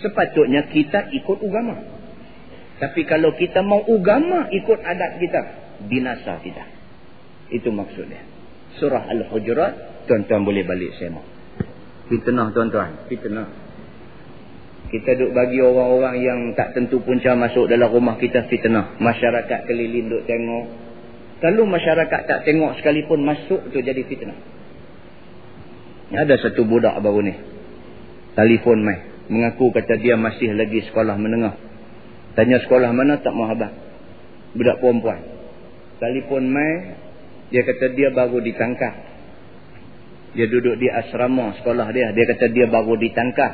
Sepatutnya kita ikut agama. Tapi kalau kita mau agama ikut adat kita, binasa kita. Itu maksudnya. Surah Al-Hujurat, tuan-tuan boleh balik semak. Fitnah tuan-tuan, fitnah. Kita duk bagi orang-orang yang tak tentu punca masuk dalam rumah kita, fitnah. Masyarakat keliling duk tengok. Kalau masyarakat tak tengok sekalipun, masuk tu jadi fitnah. Ada satu budak baru ni, telefon mai, mengaku kata dia masih lagi sekolah menengah. Tanya sekolah mana, tak mau abang. Budak perempuan. Telefon mai, dia kata dia baru ditangkap. Dia duduk di asrama sekolah dia. Dia kata dia baru ditangkap.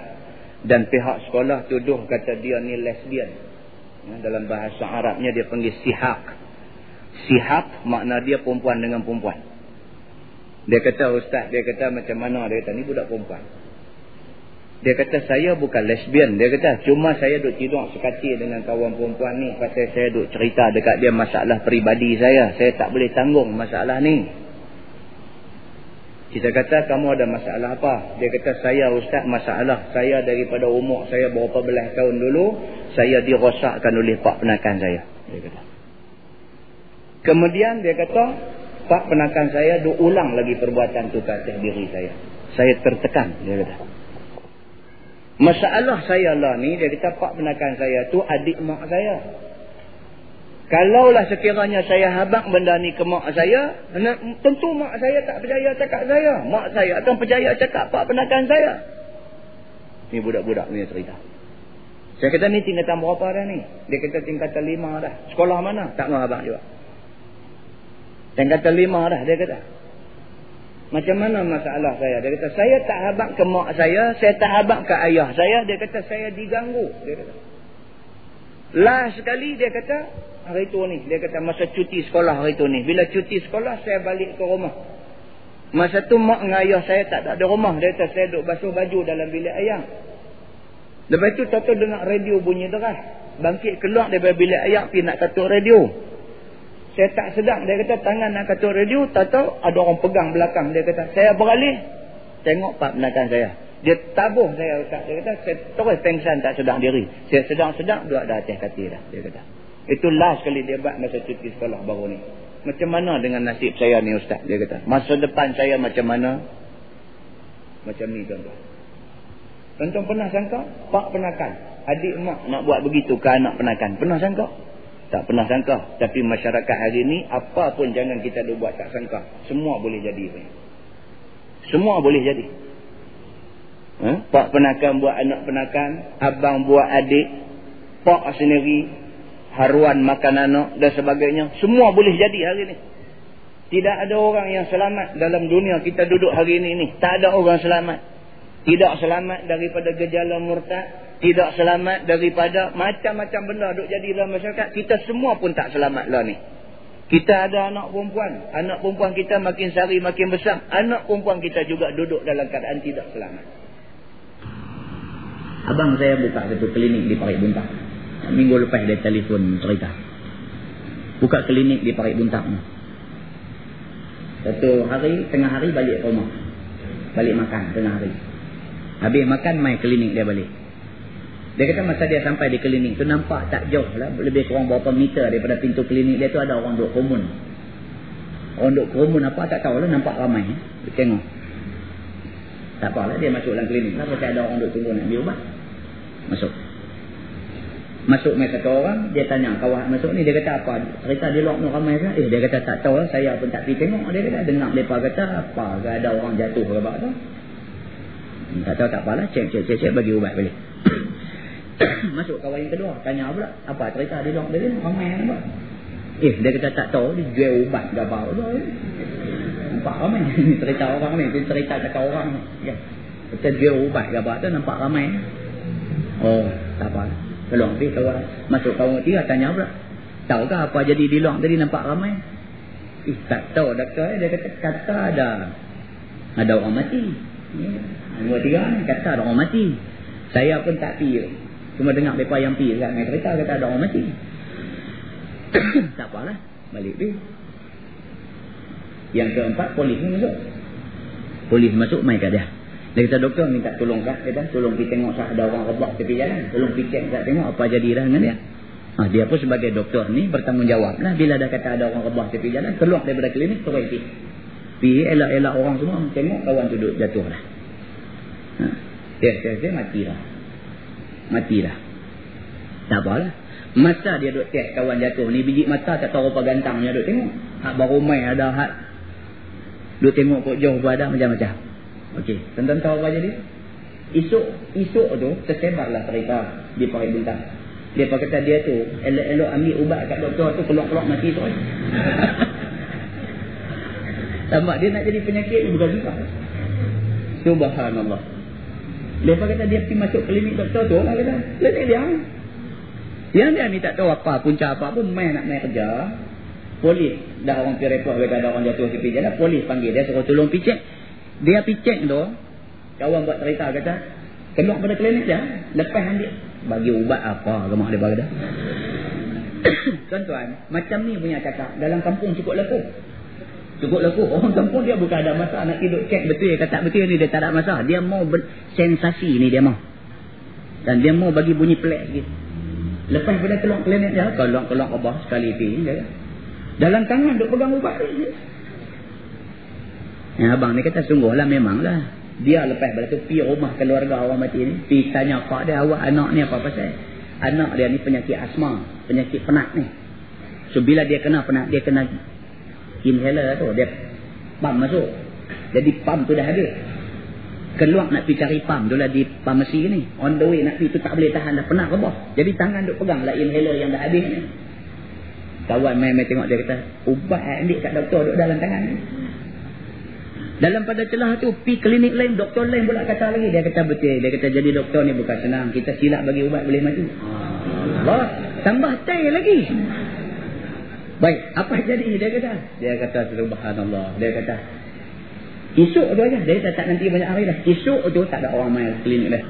Dan pihak sekolah tuduh kata dia ni lesbian. Dalam bahasa Arabnya dia panggil sihak. Sihak makna dia perempuan dengan perempuan. Dia kata, ustaz, dia kata macam mana? Dia kata ni budak perempuan. Dia kata saya bukan lesbian. Dia kata cuma saya duk tidur sekati dengan kawan perempuan ni. Pasal saya duk cerita dekat dia masalah peribadi saya. Saya tak boleh tanggung masalah ni. Kita kata kamu ada masalah apa? Dia kata saya ustaz, masalah saya daripada umur saya berapa belas tahun dulu, saya dirosakkan oleh pak penakan saya. Dia kata. Kemudian dia kata pak penakan saya duk ulang lagi perbuatan tu ke atas diri saya. Saya tertekan, dia kata. Masalah saya lah ni, dia kata pak penakan saya tu adik mak saya. Kalaulah sekiranya saya habaq benda ni ke mak saya, tentu mak saya tak percaya cakap saya. Mak saya akan percaya cakap pak penakan saya. Ni budak-budak ni cerita. Saya kata ni tingkatan berapa dah ni? Dia kata tingkatan 5 dah. Sekolah mana? Tak mau habaq juga. Tingkatan 5 dah, dia kata. Macam mana masalah saya? Dia kata saya tak habaq ke mak saya tak habaq ke ayah saya. Dia kata saya diganggu. Dia kata. Last sekali dia kata hari tu ni, dia kata masa cuti sekolah hari tu ni, bila cuti sekolah saya balik ke rumah. Masa tu mak dengan ayah saya tak ada rumah. Dia kata saya duduk basuh baju dalam bilik ayah. Lepas tu tahu dengar radio bunyi deras. Bangkit keluar daripada bilik ayah pergi nak katuk radio. Saya tak sedar, dia kata tangan nak katuk radio, tahu ada orang pegang belakang. Dia kata saya beralih, tengok pak penakan saya. Dia tabuh saya ustaz. Dia kata saya terus pengsan tak sedar diri. Saya sedar duduk dah atas katil dah. Dia kata itu last kali dia buat masa cuti sekolah baru ni. Macam mana dengan nasib saya ni ustaz? Dia kata masa depan saya macam mana? Macam ni tuan-tuan. Tuan-tuan pernah sangka pak penakan, adik mak nak buat begitu ke anak penakan? Pernah sangka? Tak pernah sangka. Tapi masyarakat hari ni, apa pun jangan kita buat tak sangka. Semua boleh jadi. Semua boleh jadi. Pak penakan buat anak penakan, abang buat adik, pak sendiri, haruan makan anak dan sebagainya. Semua boleh jadi hari ni. Tidak ada orang yang selamat dalam dunia kita duduk hari ini. Tak ada orang selamat. Tidak selamat daripada gejala murtad. Tidak selamat daripada macam-macam benda duk jadi dalam masyarakat. Kita semua pun tak selamat lah ni. Kita ada anak perempuan. Anak perempuan kita makin sari makin besar. Anak perempuan kita juga duduk dalam keadaan tidak selamat. Abang saya buka satu klinik di Parit Buntang. Minggu lepas dia telefon cerita. Buka klinik di Parit Buntang. Satu hari, tengah hari balik ke rumah. Balik makan tengah hari. Habis makan, main klinik dia balik. Dia kata masa dia sampai di klinik tu nampak tak jauh lah. Lebih kurang berapa meter daripada pintu klinik dia tu ada orang duk kerumun. Orang duk kerumun apa tak tahu lah. Nampak ramai. Dia tengok. Tak apalah dia masuk dalam klinik lah. Pasal ada orang duk tunggu nak ambil ubat. Masuk mai satu orang. Dia tanya kawan masuk ni. Dia kata apa? Cerita di luar ni ramai kan? Dia kata tak tahu lah. Saya pun tak pergi tengok. Dia kata dengar mereka kata apa? Ada orang jatuh ke apa tu? Tak tahu tak apalah. Cek bagi ubat balik. Masuk kawan yang kedua. Tanya pula. Apa cerita di luar dia ni? Ramai apa? Dia kata tak tahu. Dia jual ubat ke apa tu? Nampak ramai. Cerita orang ni. Dia cerita cakap orang ni. Kita jual ubat ke apa tu? Nampak ramai. Oh, tak apa. Keluar pergi kawan. Masuk kawan ketiga. Tanya pula. Tahukah apa jadi di luar tadi nampak ramai? Tak tahu doktor. Dia kata ada orang mati. Dua tiga ni kata ada orang mati. Saya pun tak pergi. Cuma dengar mereka yang pergi kan. Mereka cerita kata ada orang mati. Tak apalah. Balik pergi. Yang keempat polis ni masuk. Polis masuk main kat dia. Dia kata doktor minta tolong kak, dia kata tolong pergi tengok sah ada orang rebak tepi jalan, tolong pergi cek kak tengok apa jadi dah dengan dia. Dia pun sebagai doktor ni bertanggungjawab lah. Bila dah kata ada orang rebak tepi jalan, keluar daripada klinik terus pergi elak-elak orang semua, tengok kawan tu duduk jatuh dah. Dia mati dah. Tak apalah. Masa dia duduk test kawan jatuh ni, biji mata tak tahu apa gantangnya duduk tengok. Hak baru main ada, hak duduk tengok kok jauh ada macam-macam. Okey, tuan-tuan tahu apa jadi? Esok tu tersebarlah cerita di Pahit Bintang. Dia kata dia tu elok-elok ambil ubat kat doktor tu, keluar-keluar mati tu. Tambah dia nak jadi penyakit bukan juga. Subhanallah. Dia kata dia pergi masuk klinik doktor tu lah, kata klinik dia. Yang dia ni tak tahu apa punca apa pun, nak main kerja. Polis dah orang pergi report kata ada orang jatuh tepi jalan, polis panggil dia suruh tolong pergi cek. Dia pergi cek tu, kawan buat cerita kata keluar pada klinik dia, lepas ambil bagi ubat apa gemak dia bagi dah. Tuan-tuan, macam ni punya cakap dalam kampung cukup laku. Orang kampung dia bukan ada masalah nak tidur cek betul ke tak betul ni, dia tak ada masalah. Dia mau sensasi ni dia mau. Dan dia mau bagi bunyi pelik sikit. Lepas pada keluar klinik dia, keluar abah sekali pergi dia. Dalam tangan duk pegang ubat ni. Abang ni kata sungguhlah memanglah. Dia lepas pada tu pergi rumah keluarga orang mati ni, pergi tanya pak dia, awak anak ni apa pasal? Anak dia ni penyakit asma, penyakit penat ni. So bila dia kena penat, dia kena inhaler tu, dia pam masuk. Jadi pam tu dah ada. Keluar nak pergi cari pam tu lah di farmasi ni. On the way nak pergi tu tak boleh tahan dah, penat rebah. Jadi tangan duk pegang lah inhaler yang dah habis ni. Kawan main tengok dia kata, ubat ambil kat doktor duk dalam tangan ni. Dalam pada celah tu, pergi klinik lain, doktor lain pula kata lagi. Dia kata betul. Dia kata jadi doktor ni bukan senang. Kita silap bagi ubat boleh mati. Allah, tambah tay lagi. Baik, apa jadi dia kata subhanallah. Dia kata esok tu aja. Dia tak nanti banyak hari dah. Esok tu tak ada orang main klinik dah.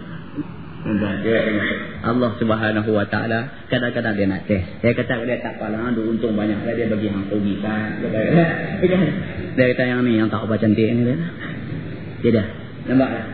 Allah Subhanahu Wa Taala kadang-kadang dia nak test. Dia kata dia tak apalah, ada untung banyak lah, dia bagi hang rugi kan. Dia kata yang ni yang tak apa cantik ni dia dah. Nampaklah.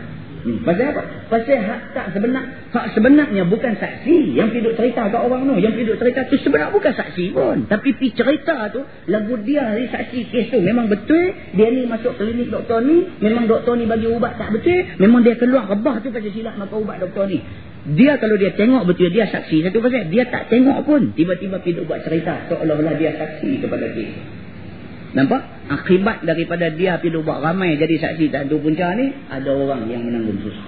Pasal apa? Pasal hak sebenarnya bukan saksi yang pergi duk cerita kat orang tu. Yang pergi duk cerita tu sebenarnya bukan saksi pun. Tapi pergi cerita tu, lagu dia ni saksi kes tu. Memang betul dia ni masuk klinik doktor ni, memang doktor ni bagi ubat tak betul, memang dia keluar rebah tu pasal silap makan ubat doktor ni. Dia kalau dia tengok betul dia saksi satu pasal, dia tak tengok pun tiba-tiba pergi duk buat cerita seolah-olah dia saksi kepada kes. Nampak? Akibat daripada dia pergi buat ramai jadi saksi tak tentu punca ni, ada orang yang menanggung susah.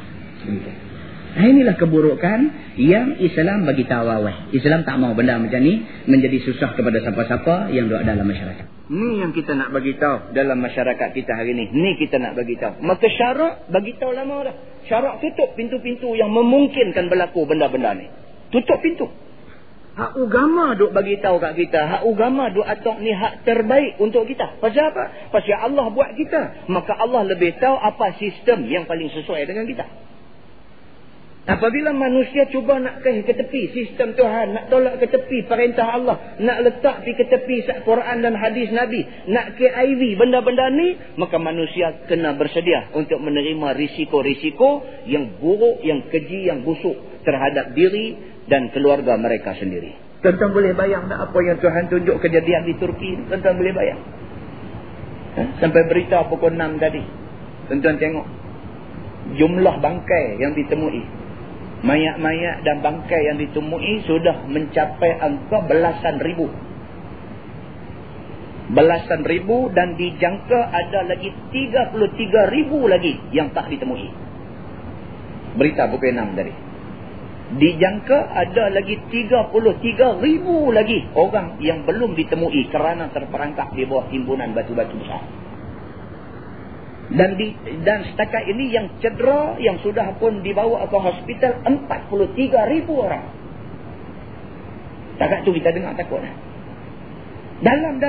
Inilah keburukan yang Islam bagi tahu awal. Islam tak mau benda macam ni menjadi susah kepada siapa-siapa yang ada dalam masyarakat. Ni yang kita nak bagi tahu dalam masyarakat kita hari ni. Ni kita nak bagi tahu. Maka syarak bagi tahu lama dah. Syarak tutup pintu-pintu yang memungkinkan berlaku benda-benda ni. Tutup pintu. Hak agama duk bagi tahu kat kita, hak agama duk atok ni hak terbaik untuk kita. Pasal apa? Pasal Allah buat kita. Maka Allah lebih tahu apa sistem yang paling sesuai dengan kita. Apabila manusia cuba nak ke tepi sistem Tuhan, nak tolak ke tepi perintah Allah, nak letak ke tepi Quran dan hadis Nabi, nak ke IV benda-benda ni, maka manusia kena bersedia untuk menerima risiko-risiko yang buruk, yang keji, yang busuk terhadap diri dan keluarga mereka sendiri. Tuan-tuan boleh bayang tak apa yang Tuhan tunjuk kejadian di Turki? Tuan-tuan boleh bayang? Sampai berita pukul 6 tadi. Tuan-tuan tengok jumlah bangkai yang ditemui. Mayat-mayat dan bangkai yang ditemui sudah mencapai angka belasan ribu. Belasan ribu, dan dijangka ada lagi 33,000 lagi yang tak ditemui. Berita pukul 6 tadi. Dijangka ada lagi 33,000 lagi orang yang belum ditemui kerana terperangkap di bawah timbunan batu-batu besar. Dan setakat ini yang cedera, yang sudah pun dibawa ke hospital 43,000 orang. Setakat tu kita dengar takut. Dalam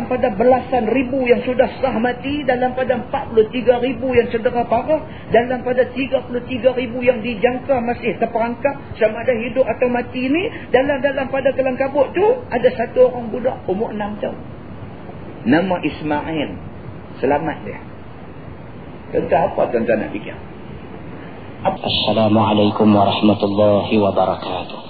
pada belasan ribu yang sudah sah mati, dalam pada 43,000 yang cedera parah, dalam pada 33,000 yang dijangka masih terperangkap sama ada hidup atau mati ni, dalam pada kelang kabut tu ada satu orang budak umur 6 tahun. Nama Ismail. Selamat dia. Tentang apa tuan-tuan nak fikir? Assalamualaikum warahmatullahi wabarakatuh.